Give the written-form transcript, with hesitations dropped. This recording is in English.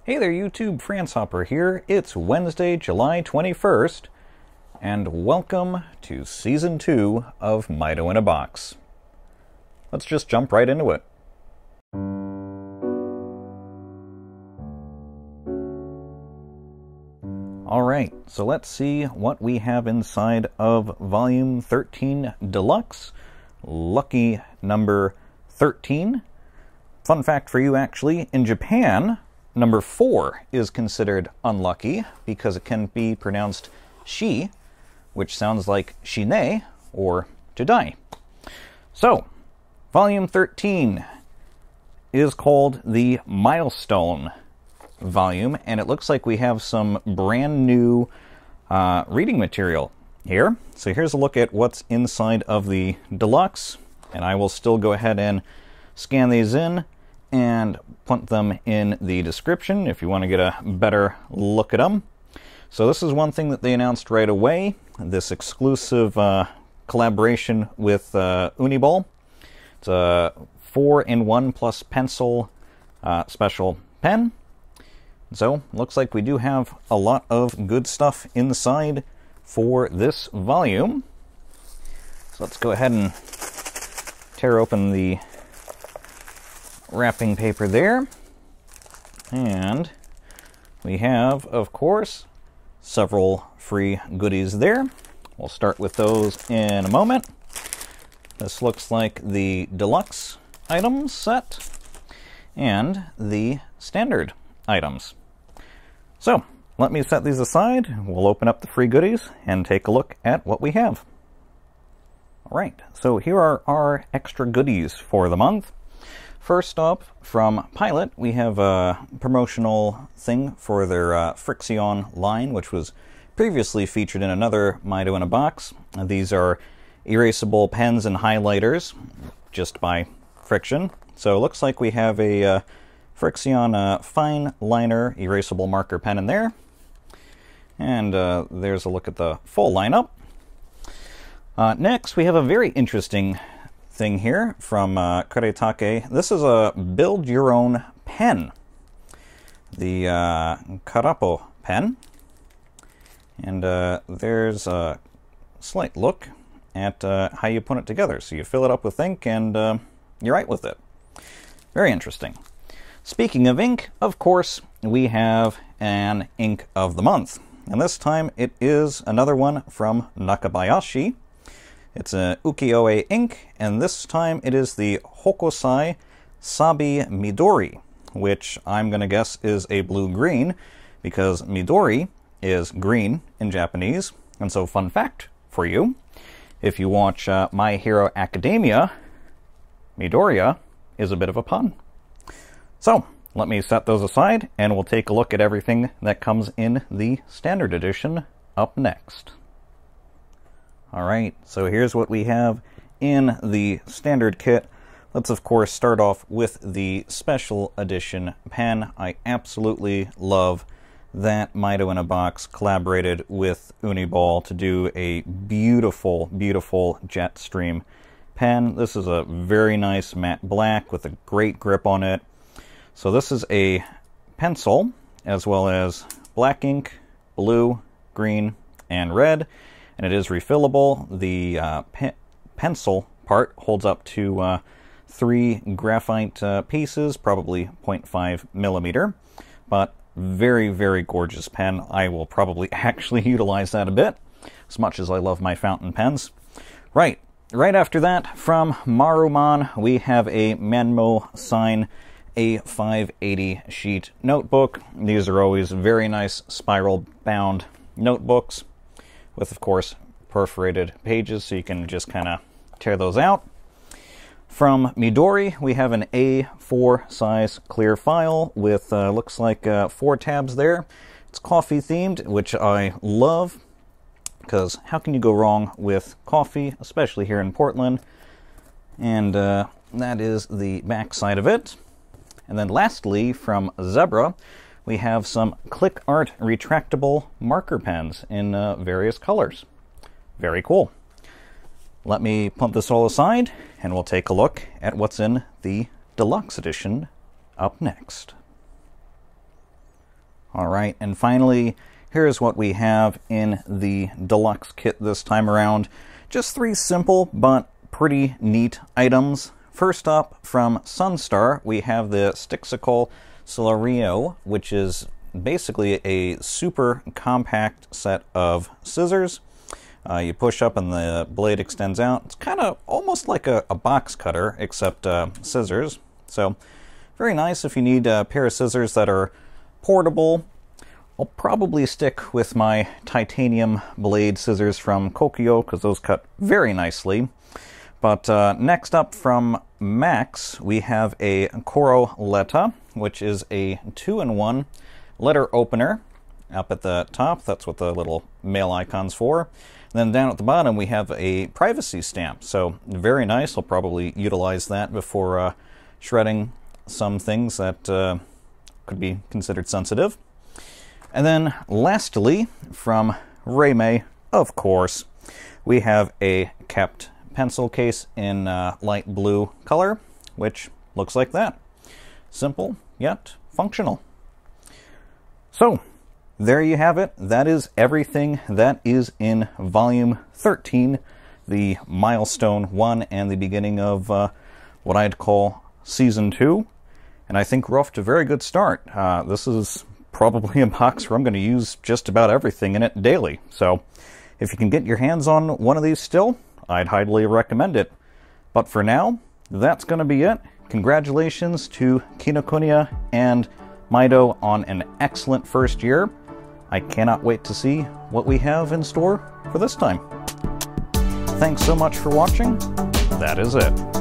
Hey there YouTube, Franshopper here. It's Wednesday, July 21st, and welcome to Season 2 of Maido in a Box. Let's just jump right into it. Alright, so let's see what we have inside of Volume 13 Deluxe, lucky number 13. Fun fact for you actually, in Japan, number 4 is considered unlucky because it can be pronounced shi, which sounds like shine, or to die. So, Volume 13 is called the Milestone volume, and it looks like we have some brand new reading material here. So here's a look at what's inside of the Deluxe, and I will still go ahead and scan these in and put them in the description if you want to get a better look at them. So this is one thing that they announced right away, this exclusive collaboration with Uniball. It's a 4-in-1 plus pencil special pen. So looks like we do have a lot of good stuff inside for this volume. So let's go ahead and tear open the wrapping paper there, and we have, of course, several free goodies there. We'll start with those in a moment. This looks like the deluxe items set and the standard items. So let me set these aside. We'll open up the free goodies and take a look at what we have. All right, so here are our extra goodies for the month. First up, from Pilot, we have a promotional thing for their Friction line, which was previously featured in another Maido in a Box. These are erasable pens and highlighters, just by friction. So it looks like we have a Friction fine liner erasable marker pen in there. And there's a look at the full lineup. Next, we have a very interesting thing here from Karetake. This is a build your own pen, the Karapo pen, and there's a slight look at how you put it together. So you fill it up with ink and you write with it. Very interesting. Speaking of ink, of course, we have an ink of the month, and this time it is another one from Nakabayashi. It's a ukiyo-e ink, and this time it is the Hokusai Sabi Midori, which I'm going to guess is a blue-green, because Midori is green in Japanese. And so, fun fact for you, if you watch My Hero Academia, Midoriya is a bit of a pun. So, let me set those aside, and we'll take a look at everything that comes in the Standard Edition up next. Alright, so here's what we have in the standard kit. Let's of course start off with the special edition pen. I absolutely love that Maido in a Box collaborated with Uniball to do a beautiful, beautiful Jetstream pen. This is a very nice matte black with a great grip on it. So this is a pencil, as well as black ink, blue, green, and red. And it is refillable. The pencil part holds up to 3 graphite pieces, probably 0.5 millimeter, but very, very gorgeous pen. I will probably actually utilize that a bit, as much as I love my fountain pens. Right after that, from Maruman, we have a Manmo Sign A580 sheet notebook. These are always very nice spiral-bound notebooks, with, of course, perforated pages, so you can just kind of tear those out. From Midori, we have an A4 size clear file with, looks like 4 tabs there. It's coffee themed, which I love, because how can you go wrong with coffee, especially here in Portland? And that is the back side of it. And then lastly, from Zebra, we have some click art retractable marker pens in various colors. Very cool. Let me put this all aside, and we'll take a look at what's in the Deluxe Edition up next. All right, and finally, here's what we have in the Deluxe Kit this time around. Just 3 simple but pretty neat items. First up, from Sunstar, we have the Stixicle Solario, which is basically a super compact set of scissors. You push up and the blade extends out. It's kind of almost like a box cutter, except scissors. So very nice if you need a pair of scissors that are portable. I'll probably stick with my titanium blade scissors from Kokyo because those cut very nicely. But next up from Max, we have a Koro Letta, which is a 2-in-1 letter opener. Up at the top, that's what the little mail icon's for. And then down at the bottom, we have a privacy stamp. So very nice. I'll probably utilize that before shredding some things that could be considered sensitive. And then lastly, from Reime, of course, we have a kept pencil case in light blue color, which looks like that. Simple, yet functional. So, there you have it. That is everything that is in Volume 13, the Milestone 1 and the beginning of what I'd call Season 2. And I think we're off to a very good start. This is probably a box where I'm going to use just about everything in it daily. So, if you can get your hands on one of these still, I'd highly recommend it. But for now, that's going to be it. Congratulations to Kinokuniya and Maido on an excellent first year. I cannot wait to see what we have in store for this time. Thanks so much for watching. That is it.